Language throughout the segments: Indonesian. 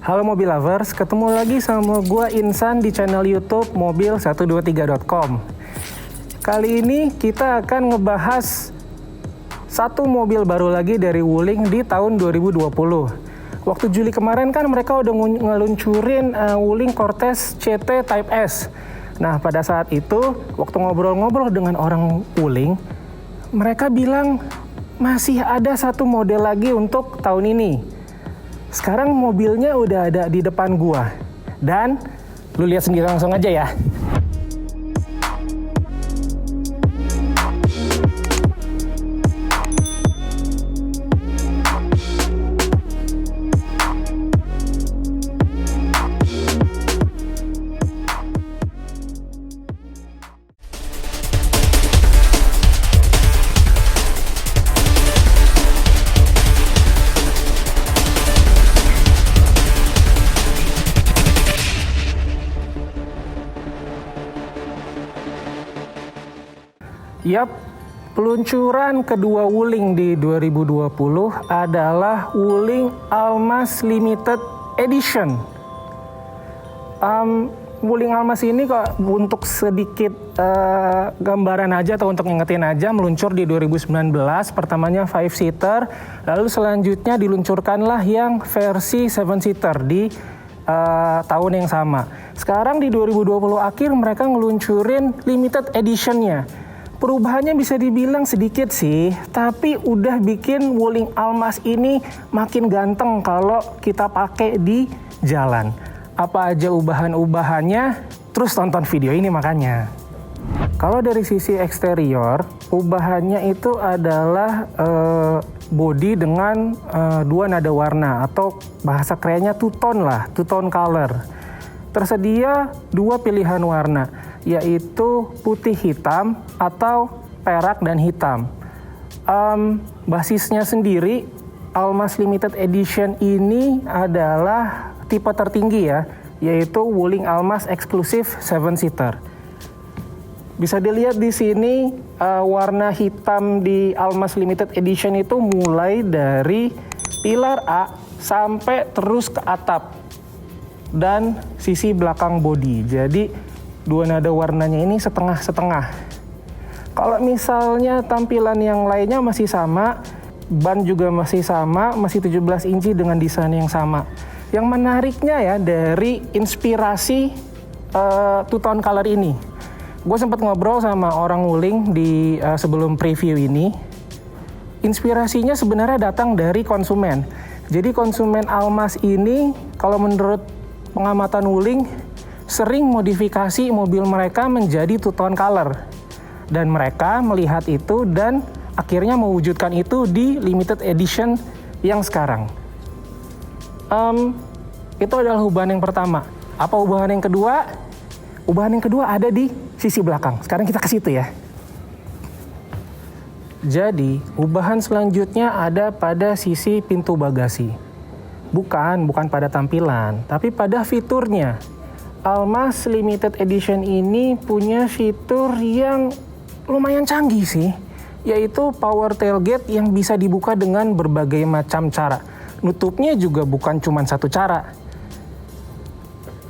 Halo Mobil Lovers, ketemu lagi sama gua Insan di channel YouTube mobil123.com. Kali ini kita akan ngebahas satu mobil baru lagi dari Wuling di tahun 2020. Waktu Juli kemarin kan mereka udah ngeluncurin Wuling Cortez CT Type S. Nah, pada saat itu waktu ngobrol-ngobrol dengan orang Wuling, mereka bilang masih ada satu model lagi untuk tahun ini. Sekarang mobilnya udah ada di depan gua. Dan lu lihat sendiri langsung aja ya. Yap, peluncuran kedua Wuling di 2020 adalah Wuling Almaz Limited Edition. Wuling Almaz ini kok untuk sedikit gambaran aja atau untuk ngingetin aja, meluncur di 2019, pertamanya 5-seater, lalu selanjutnya diluncurkanlah yang versi 7-seater di tahun yang sama. Sekarang di 2020 akhir mereka ngeluncurin limited edition-nya. Perubahannya bisa dibilang sedikit sih, tapi udah bikin Wuling Almaz ini makin ganteng kalau kita pakai di jalan. Apa aja ubahan-ubahannya? Terus tonton video ini makanya. Kalau dari sisi eksterior, ubahannya itu adalah body dengan dua nada warna atau bahasa kerennya two-tone lah, two-tone color. Tersedia dua pilihan warna, yaitu putih hitam atau perak dan hitam. Basisnya sendiri, Almaz Limited Edition ini adalah tipe tertinggi ya, yaitu Wuling Almaz Exclusive 7-seater. Bisa dilihat di sini warna hitam di Almaz Limited Edition itu mulai dari pilar A sampai terus ke atap dan sisi belakang bodi. Jadi dua nada warnanya ini setengah-setengah. Kalau misalnya tampilan yang lainnya masih sama, ban juga masih sama, masih 17 inci dengan desain yang sama. Yang menariknya ya dari inspirasi two-tone color ini. Gue sempat ngobrol sama orang Wuling di sebelum preview ini. Inspirasinya sebenarnya datang dari konsumen. Jadi konsumen Almaz ini kalau menurut pengamatan Wuling sering modifikasi mobil mereka menjadi two-tone color. Dan mereka melihat itu dan akhirnya mewujudkan itu di limited edition yang sekarang. Itu adalah ubahan yang pertama. Apa ubahan yang kedua? Ubahan yang kedua ada di sisi belakang. Sekarang kita ke situ ya. Jadi, ubahan selanjutnya ada pada sisi pintu bagasi. Bukan pada tampilan, tapi pada fiturnya. Almaz Limited Edition ini punya fitur yang lumayan canggih sih, yaitu power tailgate yang bisa dibuka dengan berbagai macam cara. Nutupnya juga bukan cuma satu cara.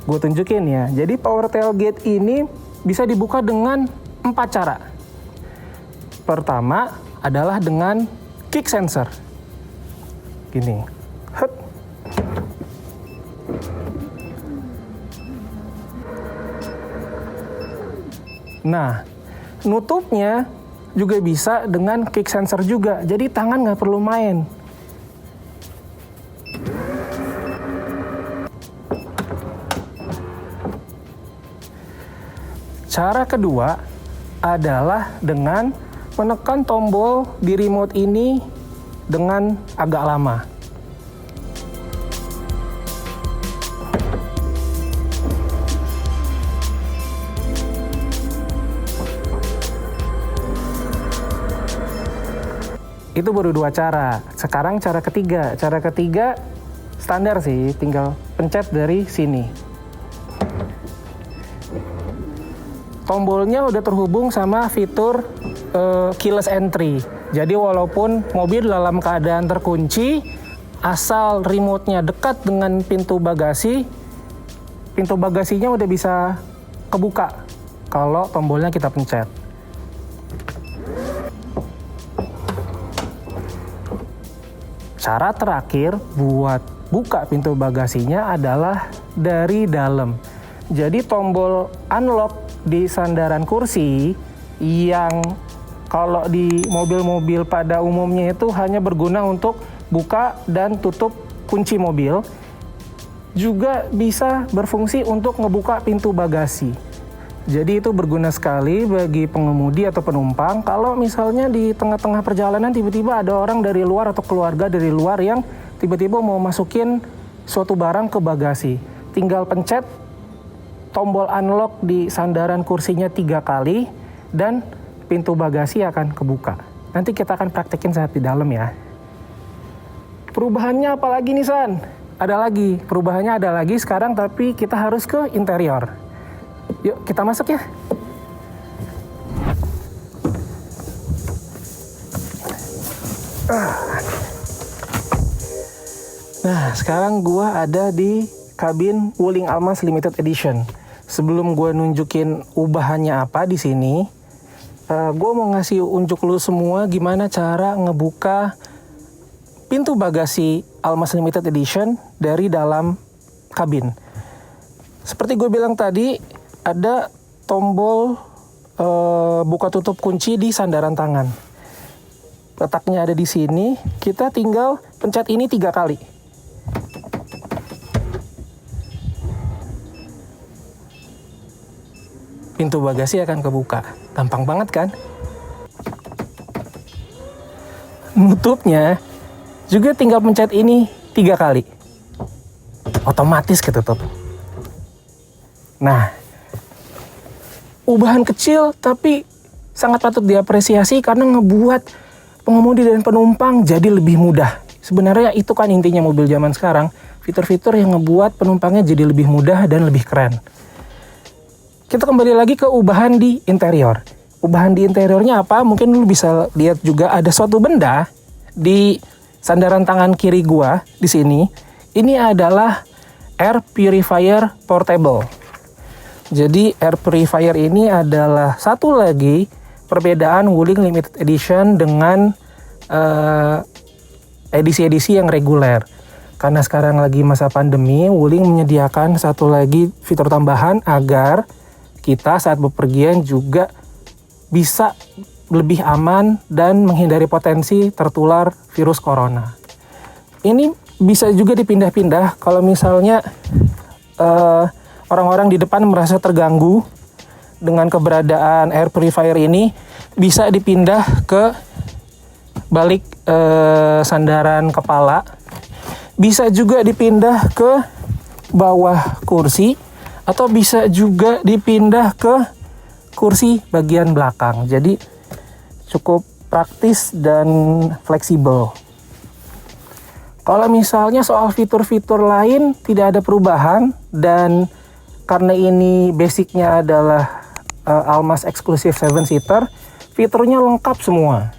Gue tunjukin ya. Jadi power tailgate ini bisa dibuka dengan 4 cara. Pertama adalah dengan kick sensor. Gini. Hup. Nah, nutupnya juga bisa dengan kick sensor juga. Jadi tangan nggak perlu main. Cara kedua adalah dengan menekan tombol di remote ini dengan agak lama. Itu baru 2 cara. Sekarang cara ketiga. Cara ketiga standar sih, tinggal pencet dari sini. Tombolnya udah terhubung sama fitur keyless entry. Jadi walaupun mobil dalam keadaan terkunci, asal remote-nya dekat dengan pintu bagasinya udah bisa kebuka kalau tombolnya kita pencet. Cara terakhir buat buka pintu bagasinya adalah dari dalam. Jadi tombol unlock di sandaran kursi yang kalau di mobil-mobil pada umumnya itu hanya berguna untuk buka dan tutup kunci mobil, juga bisa berfungsi untuk ngebuka pintu bagasi. Jadi itu berguna sekali bagi pengemudi atau penumpang kalau misalnya di tengah-tengah perjalanan tiba-tiba ada orang dari luar atau keluarga dari luar yang tiba-tiba mau masukin suatu barang ke bagasi. Tinggal pencet tombol unlock di sandaran kursinya 3 kali dan pintu bagasi akan kebuka. Nanti kita akan praktekin saat di dalam ya. Perubahannya apa lagi nih San? Perubahannya ada lagi sekarang, tapi kita harus ke interior. Yuk kita masuk ya. Nah sekarang gua ada di kabin Wuling Almas Limited Edition. Sebelum gua nunjukin ubahannya apa di sini, gua mau ngasih unjuk lu semua gimana cara ngebuka pintu bagasi Almas Limited Edition dari dalam kabin. Seperti gue bilang tadi, ada tombol buka tutup kunci di sandaran tangan. Letaknya ada di sini, kita tinggal pencet ini 3 kali. Pintu bagasi akan kebuka. Gampang banget kan? Nutupnya juga tinggal pencet ini 3 kali. Otomatis ketutup. Nah, ubahan kecil tapi sangat patut diapresiasi karena ngebuat pengemudi dan penumpang jadi lebih mudah. Sebenarnya itu kan intinya mobil zaman sekarang. Fitur-fitur yang ngebuat penumpangnya jadi lebih mudah dan lebih keren. Kita kembali lagi ke ubahan di interior. Ubahan di interiornya apa? Mungkin lu bisa lihat juga ada suatu benda di sandaran tangan kiri gua di sini. Ini adalah air purifier portable. Jadi air purifier ini adalah satu lagi perbedaan Wuling Limited Edition dengan edisi-edisi yang reguler. Karena sekarang lagi masa pandemi, Wuling menyediakan satu lagi fitur tambahan agar kita saat bepergian juga bisa lebih aman dan menghindari potensi tertular virus corona. Ini bisa juga dipindah-pindah kalau misalnya orang-orang di depan merasa terganggu dengan keberadaan air purifier ini, bisa dipindah ke balik sandaran kepala, bisa juga dipindah ke bawah kursi, atau bisa juga dipindah ke kursi bagian belakang. Jadi cukup praktis dan fleksibel. Kalau misalnya soal fitur-fitur lain tidak ada perubahan, dan karena ini basicnya adalah Almas Exclusive 7-seater, fiturnya lengkap semua.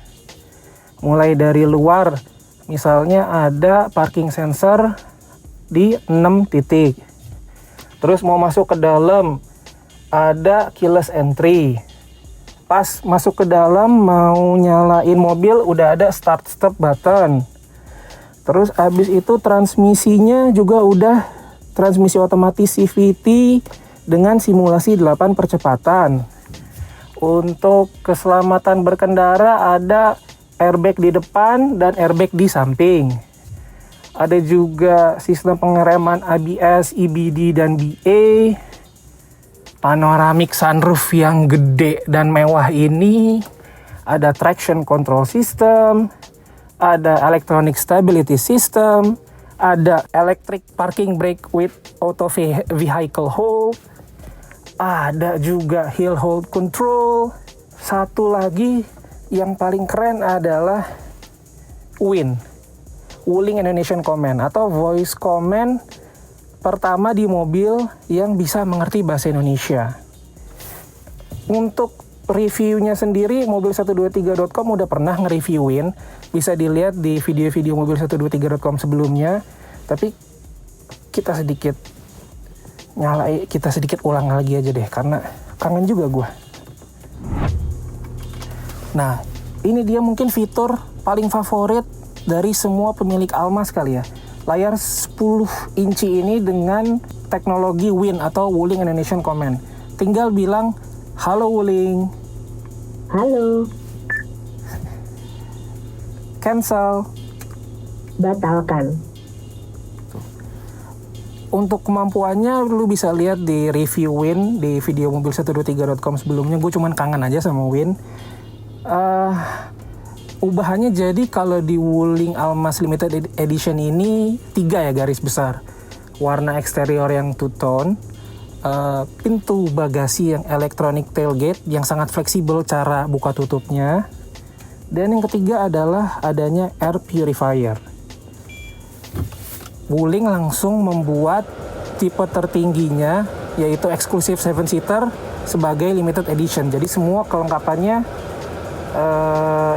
Mulai dari luar, misalnya ada parking sensor di 6 titik. Terus mau masuk ke dalam, ada keyless entry. Pas masuk ke dalam mau nyalain mobil udah ada start stop button. Terus abis itu transmisinya juga udah transmisi otomatis CVT dengan simulasi 8 percepatan. Untuk keselamatan berkendara ada airbag di depan dan airbag di samping. Ada juga sistem pengereman ABS, EBD, dan BA. Panoramic sunroof yang gede dan mewah ini. Ada traction control system. Ada electronic stability system. Ada electric parking brake with auto vehicle hold. Ada juga hill hold control. Satu lagi yang paling keren adalah WIN. Wuling Indonesian Command atau voice command pertama di mobil yang bisa mengerti bahasa Indonesia. Untuk reviewnya sendiri mobil123.com udah pernah nge-reviewin, bisa dilihat di video-video mobil123.com sebelumnya. Tapi kita sedikit ulang lagi aja deh, karena kangen juga gue. Nah, ini dia mungkin fitur paling favorit dari semua pemilik Almas kali ya. Layar 10 inci ini dengan teknologi WIN atau Wuling Indonesian Command. Tinggal bilang, halo Wuling. Halo. Cancel. Batalkan. Untuk kemampuannya lu bisa lihat di review WIN di video mobil123.com sebelumnya. Gue cuman kangen aja sama WIN. Ubahannya jadi kalau di Wuling Almas Limited Edition ini 3 ya garis besar. Warna eksterior yang two-tone, pintu bagasi yang electronic tailgate yang sangat fleksibel cara buka tutupnya, dan yang ketiga adalah adanya air purifier. Wuling langsung membuat tipe tertingginya yaitu eksklusif 7-seater sebagai limited edition. Jadi semua kelengkapannya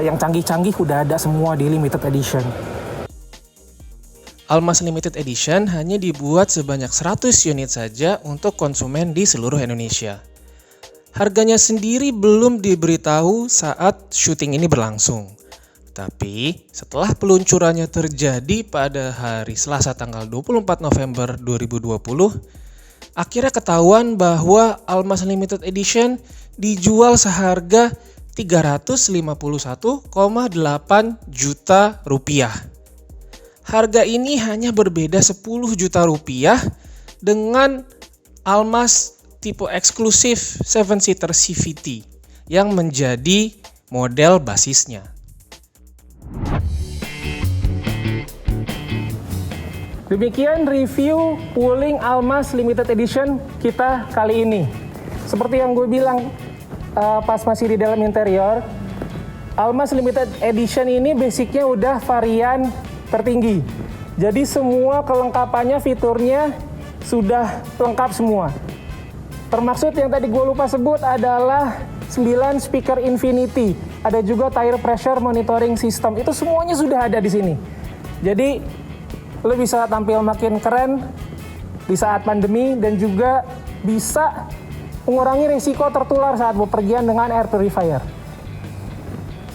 yang canggih-canggih udah ada semua di limited edition. Almas Limited Edition hanya dibuat sebanyak 100 unit saja untuk konsumen di seluruh Indonesia. Harganya sendiri belum diberitahu saat syuting ini berlangsung. Tapi setelah peluncurannya terjadi pada hari Selasa tanggal 24 November 2020, akhirnya ketahuan bahwa Almas Limited Edition dijual seharga 351,8 juta rupiah. Harga ini hanya berbeda 10 juta rupiah dengan Almas tipe eksklusif 7-seater CVT yang menjadi model basisnya. Demikian review Wuling Almas Limited Edition kita kali ini. Seperti yang gue bilang pas masih di dalam interior, Almas Limited Edition ini basicnya udah varian tertinggi. Jadi semua kelengkapannya, fiturnya sudah lengkap semua. Termaksud yang tadi gue lupa sebut adalah 9 speaker Infinity. Ada juga tire pressure monitoring system. Itu semuanya sudah ada di sini. Jadi lo bisa tampil makin keren di saat pandemi dan juga bisa mengurangi risiko tertular saat bepergian dengan air purifier.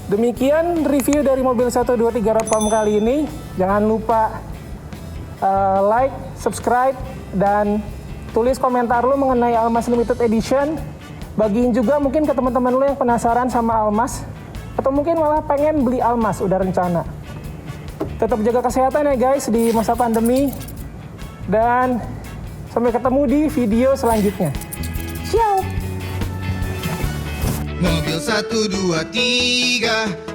Demikian review dari mobil123.com kali ini. Jangan lupa like, subscribe, dan tulis komentar lo mengenai Almas Limited Edition. Bagiin juga mungkin ke teman-teman lo yang penasaran sama Almas, atau mungkin malah pengen beli Almas, udah rencana. Tetap jaga kesehatan ya guys di masa pandemi. Dan sampai ketemu di video selanjutnya. Ciao. Mobil 1, 2, 3